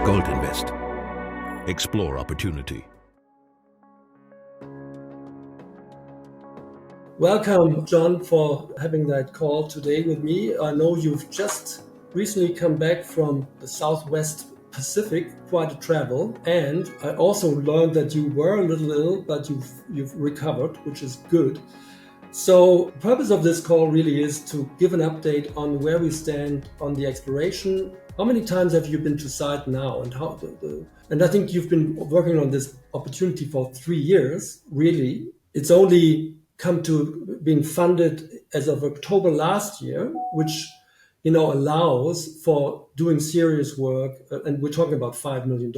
Gold Invest. Explore opportunity. Welcome, John, for having that call today with me. I know you've just recently come back from the Southwest Pacific, quite a travel, and I also learned that you were a little ill, but you've recovered, which is good. So the purpose of this call really is to give an update on where we stand on the exploration. How many times have you been to site now, and how? And I think you've been working on this opportunity for 3 years. Really, it's only come to being funded as of October last year, which allows for doing serious work, and we're talking about $5 million.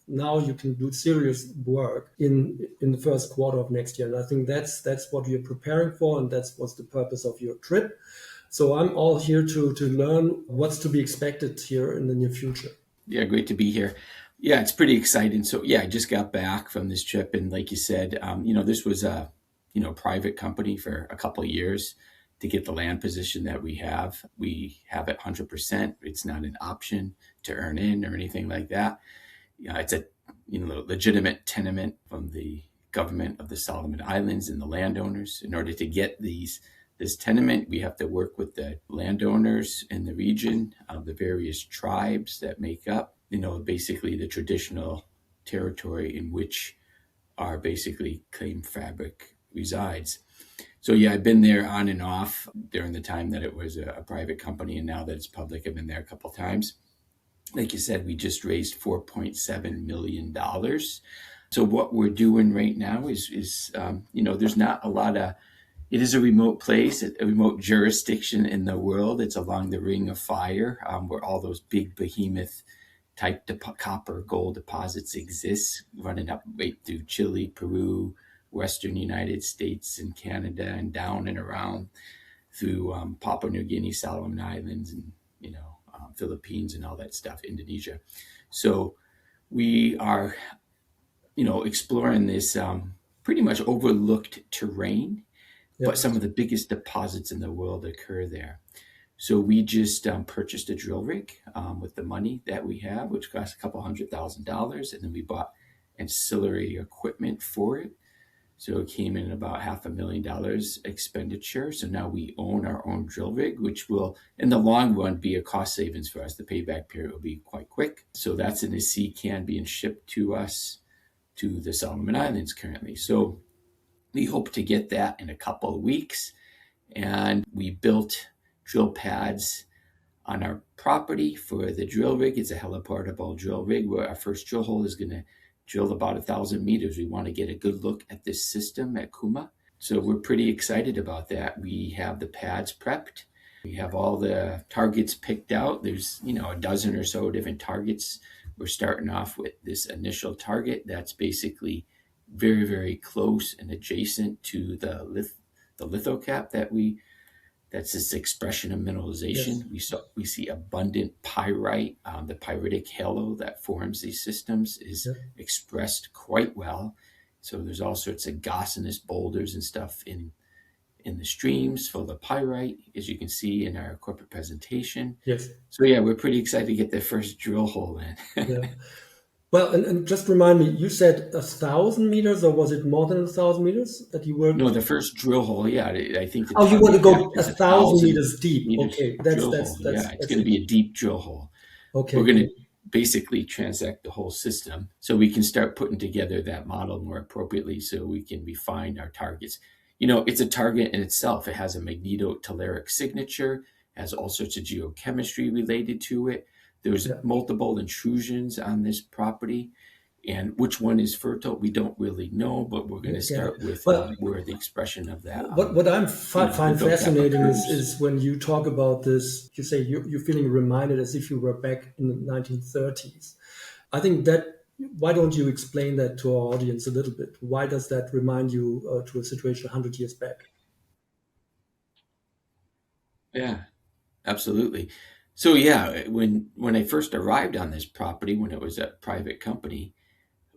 Now you can do serious work in the first quarter of next year. And I think that's what you're preparing for, and that's what's the purpose of your trip. So I'm all here to learn what's to be expected here in the near future. Yeah, great to be here. Yeah, it's pretty exciting. So yeah, I just got back from this trip, and like you said, this was a private company for a couple of years to get the land position that we have. We have it 100%. It's not an option to earn in or anything like that. It's a legitimate tenement from the government of the Solomon Islands and the landowners. In order to get this tenement, we have to work with the landowners in the region, the various tribes that make up, basically the traditional territory in which our basically claim fabric resides. So yeah, I've been there on and off during the time that it was a private company, and now that it's public, I've been there a couple of times. Like you said, we just raised $4.7 million. So what we're doing right now is there's not a lot of, it is a remote place, a remote jurisdiction in the world. It's along the Ring of Fire, where all those big behemoth type copper gold deposits exist, running up right through Chile, Peru, Western United States and Canada, and down and around through Papua-Neuguinea, Salomonen Islands, and Philippines and all that stuff, Indonesia. So we are, exploring this pretty much overlooked terrain, but some of the biggest deposits in the world occur there. So we just purchased a drill rig with the money that we have, which cost a couple $100,000, and then we bought ancillary equipment for it. So it came in about $500,000 expenditure. So now we own our own drill rig, which will, in the long run, be a cost savings for us. The payback period will be quite quick. So that's in a sea can being shipped to us to the Solomon Islands currently. So we hope to get that in a couple of weeks. And we built drill pads on our property for the drill rig. It's a heliportable drill rig where our first drill hole is going to drill about 1,000 meters. We want to get a good look at this system at Kuma. So we're pretty excited about that. We have the pads prepped. We have all the targets picked out. There's, a dozen or so different targets. We're starting off with this initial target that's basically very, very close and adjacent to the lithocap that's this expression of mineralization. Yes. We see abundant pyrite. The pyritic halo that forms these systems is expressed quite well. So there's all sorts of gossinous boulders and stuff in the streams full of pyrite, as you can see in our corporate presentation. Yes. So yeah, we're pretty excited to get the first drill hole in. Yeah. Well, and just remind me, you said 1,000 meters, or was it more than 1,000 meters that you were? No, the first drill hole, yeah, I think. You want to go 1,000 meters deep? Okay, that's it's going to be a deep drill hole. Okay, we're going to basically transact the whole system, so we can start putting together that model more appropriately, so we can refine our targets. It's a target in itself. It has a magnetotelluric signature, has all sorts of geochemistry related to it. There's multiple intrusions on this property, and which one is fertile, we don't really know, but we're going to start with where the expression of that. What I find fascinating is when you talk about this, you say you're feeling reminded as if you were back in the 1930s. I think why don't you explain that to our audience a little bit? Why does that remind you to a situation 100 years back? Yeah, absolutely. So yeah, when I first arrived on this property, when it was a private company,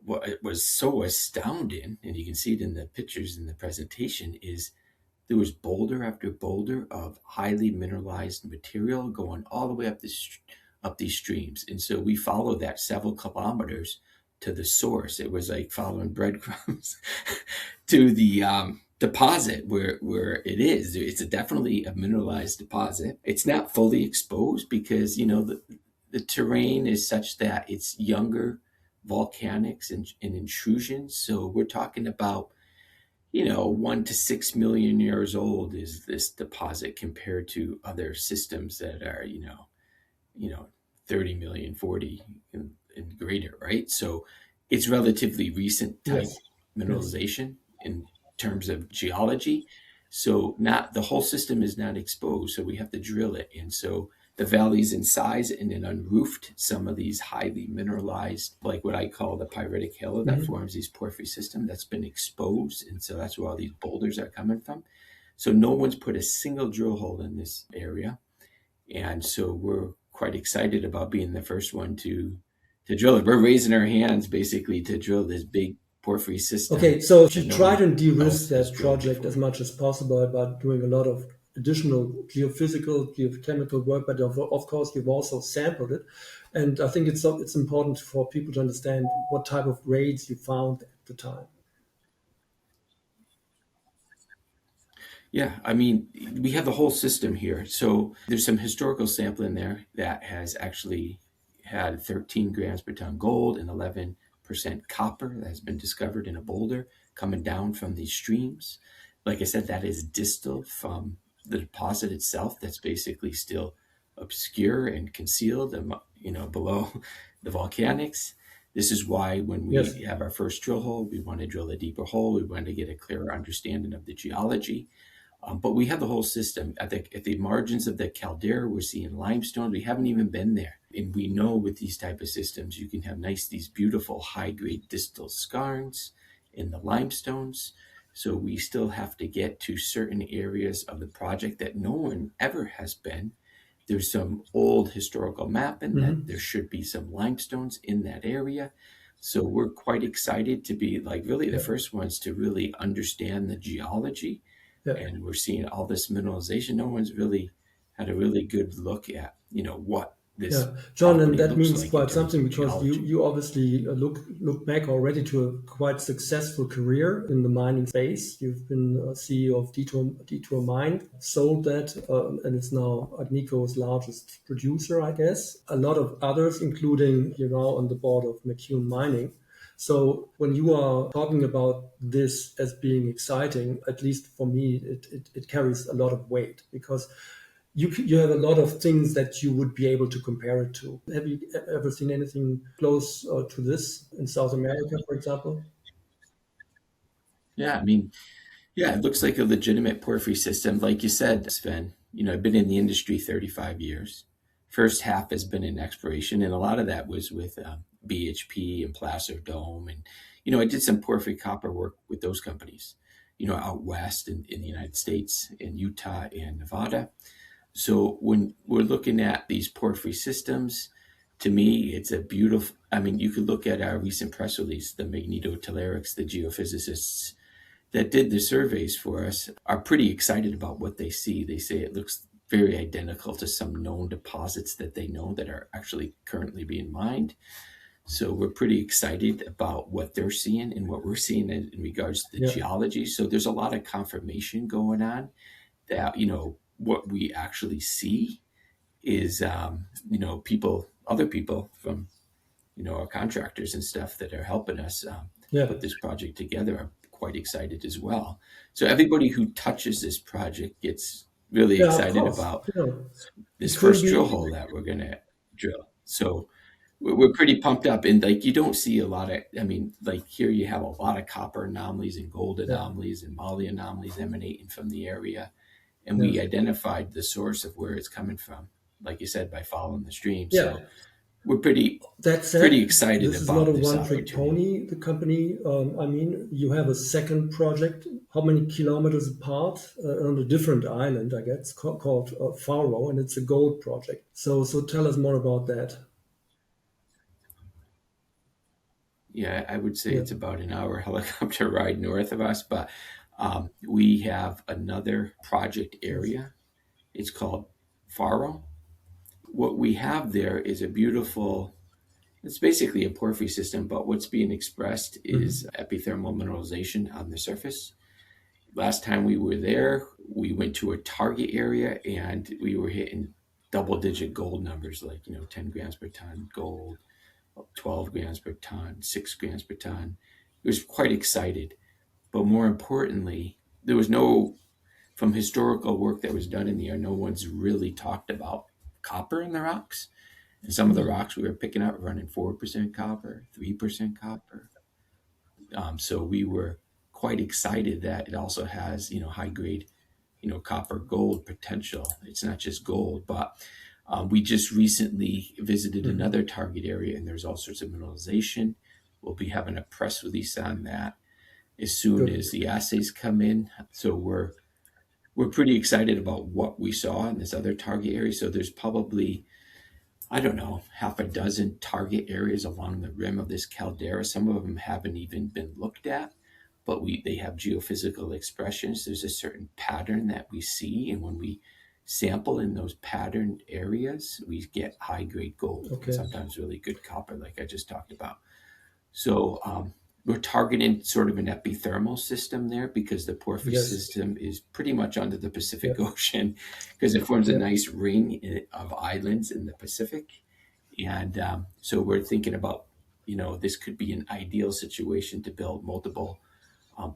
what it was so astounding, and you can see it in the pictures in the presentation, is there was boulder after boulder of highly mineralized material going all the way up up these streams. And so we followed that several kilometers to the source. It was like following breadcrumbs to the deposit where it is. It's definitely a mineralized deposit. It's not fully exposed because, the terrain is such that it's younger volcanics and intrusions. So we're talking about 1 to 6 million years old is this deposit compared to other systems that are 30 million, 40 and greater, right? So it's relatively recent type mineralization in terms of geology. So not the whole system is not exposed, so we have to drill it. And so the valleys in size and then unroofed some of these highly mineralized, like what I call the pyritic halo that forms these porphyry system that's been exposed. And so that's where all these boulders are coming from. So no one's put a single drill hole in this area. And so we're quite excited about being the first one to drill it. We're raising our hands basically to drill this big porphyry system. Okay, so you try to de-risk that project as much as possible by doing a lot of additional geophysical, geochemical work, but of course you've also sampled it. And I think it's important for people to understand what type of grades you found at the time. Yeah, I mean, we have the whole system here. So there's some historical sampling there that has actually had 13 grams per ton gold and 11% copper that has been discovered in a boulder coming down from these streams. Like I said, that is distal from the deposit itself. That's basically still obscure and concealed, below the volcanics. This is why when we have our first drill hole, we want to drill a deeper hole. We want to get a clearer understanding of the geology. But we have the whole system. At the margins of the caldera, we're seeing limestone. We haven't even been there. And we know with these type of systems, you can have these beautiful high-grade distal skarns in the limestones. So we still have to get to certain areas of the project that no one ever has been. There's some old historical mapping that there should be some limestones in that area. So we're quite excited to be really the first ones to really understand the geology. And we're seeing all this mineralization. No one's really had a really good look at, what this John, and that means quite something because you obviously look back already to a quite successful career in the mining space. You've been CEO of Detour Mine, sold that, and it's now Agnico's largest producer, I guess. A lot of others, including you're now on the board of McEwen Mining. So when you are talking about this as being exciting, at least for me, it carries a lot of weight because you have a lot of things that you would be able to compare it to. Have you ever seen anything close to this in South America, for example? Yeah, I mean, it looks like a legitimate porphyry system. Like you said, Sven, I've been in the industry 35 years. First half has been in exploration, and a lot of that was with BHP and Placer Dome. And, I did some porphyry copper work with those companies, out west in the United States, in Utah and Nevada. So when we're looking at these porphyry systems, to me, it's a beautiful, you could look at our recent press release, the magnetotellurics, the geophysicists that did the surveys for us are pretty excited about what they see. They say it looks very identical to some known deposits that they know that are actually currently being mined. So we're pretty excited about what they're seeing and what we're seeing in regards to the geology. So there's a lot of confirmation going on that, what we actually see is, other people from, our contractors and stuff that are helping us put this project together are quite excited as well. So everybody who touches this project gets really excited about this first drill hole that we're going to drill. So we're pretty pumped up. And you don't see a lot of, here you have a lot of copper anomalies and gold anomalies and moly anomalies emanating from the area. And we identified the source of where it's coming from, like you said, by following the stream. So we're pretty excited this about this. This is not a one-trick pony, the company. You have a second project, how many kilometers apart, on a different island, I guess, called Faro, and it's a gold project. So tell us more about that. Yeah, I would say it's about an hour helicopter ride north of us, but we have another project area. It's called Faro. what we have there is a beautiful, it's basically a porphyry system, but what's being expressed is epithermal mineralization on the surface. Last time we were there, we went to a target area and we were hitting double-digit gold numbers, like 10 grams per ton gold, 12 grams per ton, 6 grams per ton. It was quite excited, but more importantly, there was no, from historical work that was done in the air, no one's really talked about copper in the rocks. And some of the rocks we were picking up were running 4% copper, 3% copper. So we were quite excited that it also has, high grade, copper gold potential. It's not just gold, but we just recently visited another target area and there's all sorts of mineralization. We'll be having a press release on that as soon as the assays come in. So we're pretty excited about what we saw in this other target area. So there's probably, I don't know, half a dozen target areas along the rim of this caldera. Some of them haven't even been looked at, but they have geophysical expressions. There's a certain pattern that we see, and when we sample in those patterned areas, we get high-grade gold, and sometimes really good copper, like I just talked about. So we're targeting sort of an epithermal system there because the porphyry system is pretty much under the Pacific Ocean because it forms a nice ring of islands in the Pacific. And so we're thinking about, this could be an ideal situation to build multiple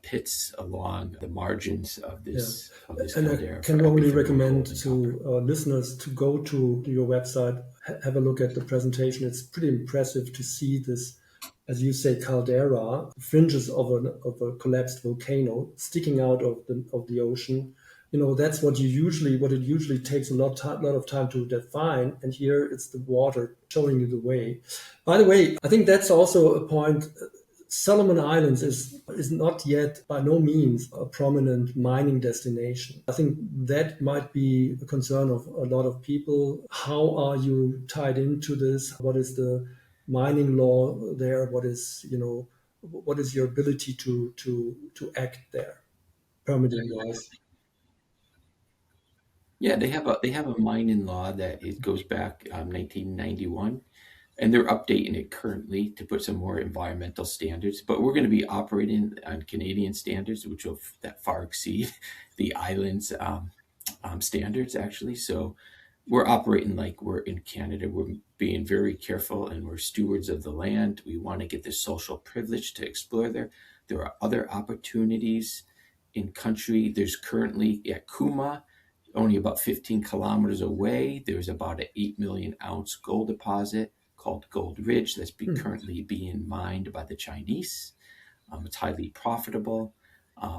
pits along the margins of this. And I can only recommend to listeners to go to your website, have a look at the presentation. It's pretty impressive to see this, as you say, caldera, fringes of a collapsed volcano sticking out of the ocean. That's what it usually takes a lot of time to define. And here it's the water showing you the way. By the way, I think that's also a point. Solomon Islands is not yet, by no means, a prominent mining destination. I think that might be a concern of a lot of people. How are you tied into this? What is the mining law there? What is your ability to act there, permitting wise? Yeah, they have a mining law that it goes back 1991, and they're updating it currently to put some more environmental standards. But we're going to be operating on Canadian standards, which will that far exceed the islands' standards, actually. So we're operating like we're in Canada. We're being very careful, and we're stewards of the land. We want to get the social privilege to explore there. There are other opportunities in country. There's currently at Kuma, only about 15 kilometers away, there's about an 8 million ounce gold deposit called Gold Ridge that's currently being mined by the Chinese. It's highly profitable.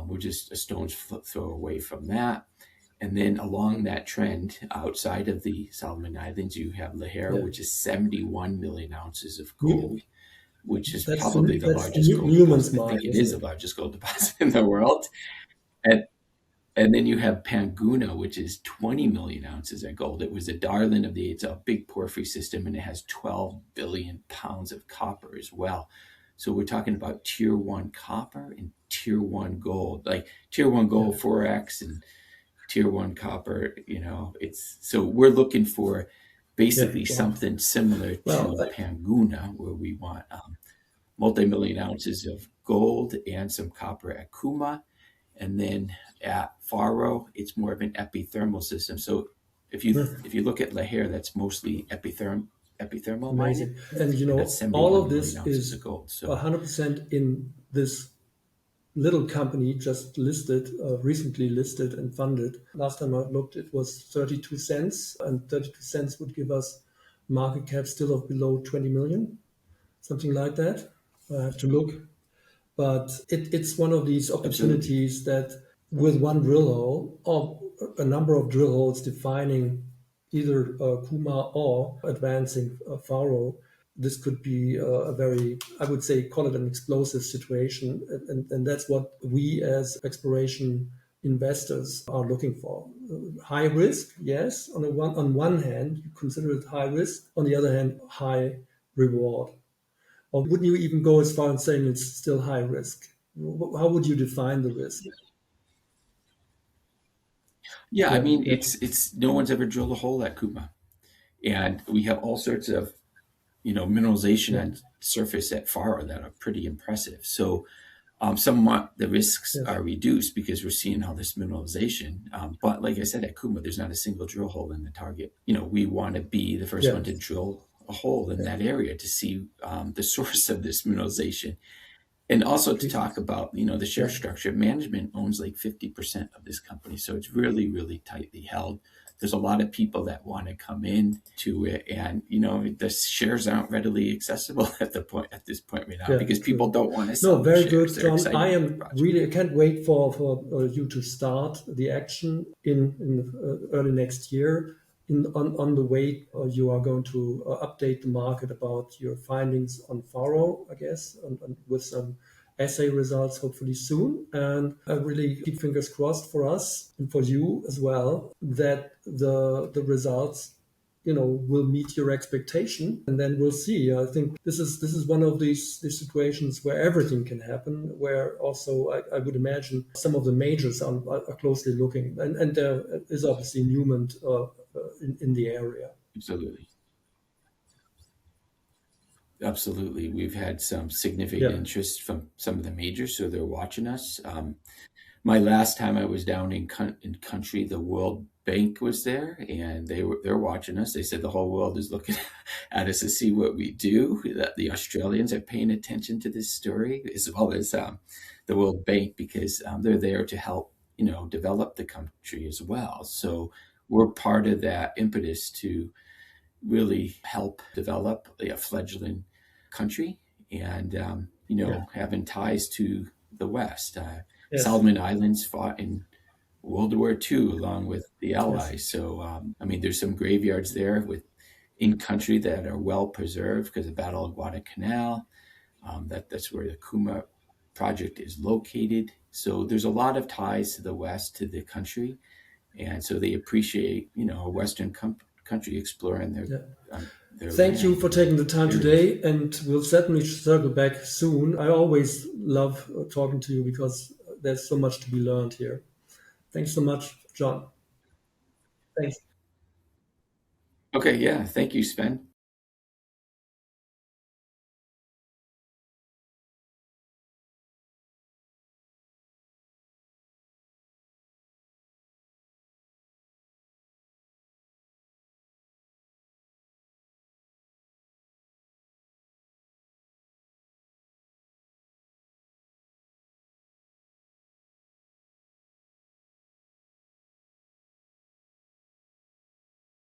We're just a stone's throw away from that. And then along that trend, outside of the Solomon Islands, you have Lahare, which is 71 million ounces of gold, which is probably the largest gold deposit. I think it is the largest gold deposit in the world. And then you have Panguna, which is 20 million ounces of gold. It was a darling of it's a big porphyry system, and it has 12 billion pounds of copper as well. So we're talking about tier 1 copper and tier 1 gold, like tier 1 gold 4X and tier 1 copper, so we're looking for basically something similar to Panguna, where we want multi-million ounces of gold and some copper at Kuma. And then at Faro, it's more of an epithermal system. So if you look at Lahare, that's mostly epithermal mining. And all of this is of gold, 100% in this little company just listed, recently listed and funded. Last time I looked, it was 32 cents, and 32 cents would give us market cap still of below 20 million, something like that. I have to look. But it's one of these opportunities that with one drill hole or a number of drill holes defining either Kuma or advancing Faro, this could be a very, I would say, call it an explosive situation. And that's what we as exploration investors are looking for. High risk, yes. On one hand, you consider it high risk. On the other hand, high reward. Or wouldn't you even go as far as saying it's still high risk? How would you define the risk? Yeah, I mean, it's no one's ever drilled a hole at Kuma. And we have all sorts of, mineralization on surface at Faro that are pretty impressive. So somewhat the risks are reduced because we're seeing all this mineralization. But like I said, at Kuma, there's not a single drill hole in the target. We want to be the first one to drill a hole in that area to see the source of this mineralization. And also to talk about, the share structure. Management owns like 50% of this company. So it's really, really tightly held. There's a lot of people that want to come in to it, and the shares aren't readily accessible at this point right now because people don't want to sell. No, very good, John. I can't wait for you to start the action in early next year. On the way, you are going to update the market about your findings on Faro, I guess, and with some assay results hopefully soon. And I really keep fingers crossed for us and for you as well that the results will meet your expectation, and then we'll see. I think this is one of these situations where everything can happen, where also I would imagine some of the majors are closely looking, and there is obviously movement in the area. Absolutely. We've had some significant interest from some of the majors, so they're watching us. My last time I was down in country, the World Bank was there, and they're watching us. They said the whole world is looking at us to see what we do. That the Australians are paying attention to this story, as well as the World Bank, because they're there to help develop the country as well. So we're part of that impetus to really help develop a fledgling country, and having ties to the West. Solomon Islands fought in World War II along with the Allies. So, there's some graveyards there in country that are well preserved because of Battle of Guadalcanal. That's where the Kuma project is located. So there's a lot of ties to the West, to the country. And so they appreciate, a Western country exploring their Thank you for taking the time today, and we'll certainly circle back soon. I always love talking to you because there's so much to be learned here. Thanks so much, John. Thanks. Okay, yeah. Thank you, Sven.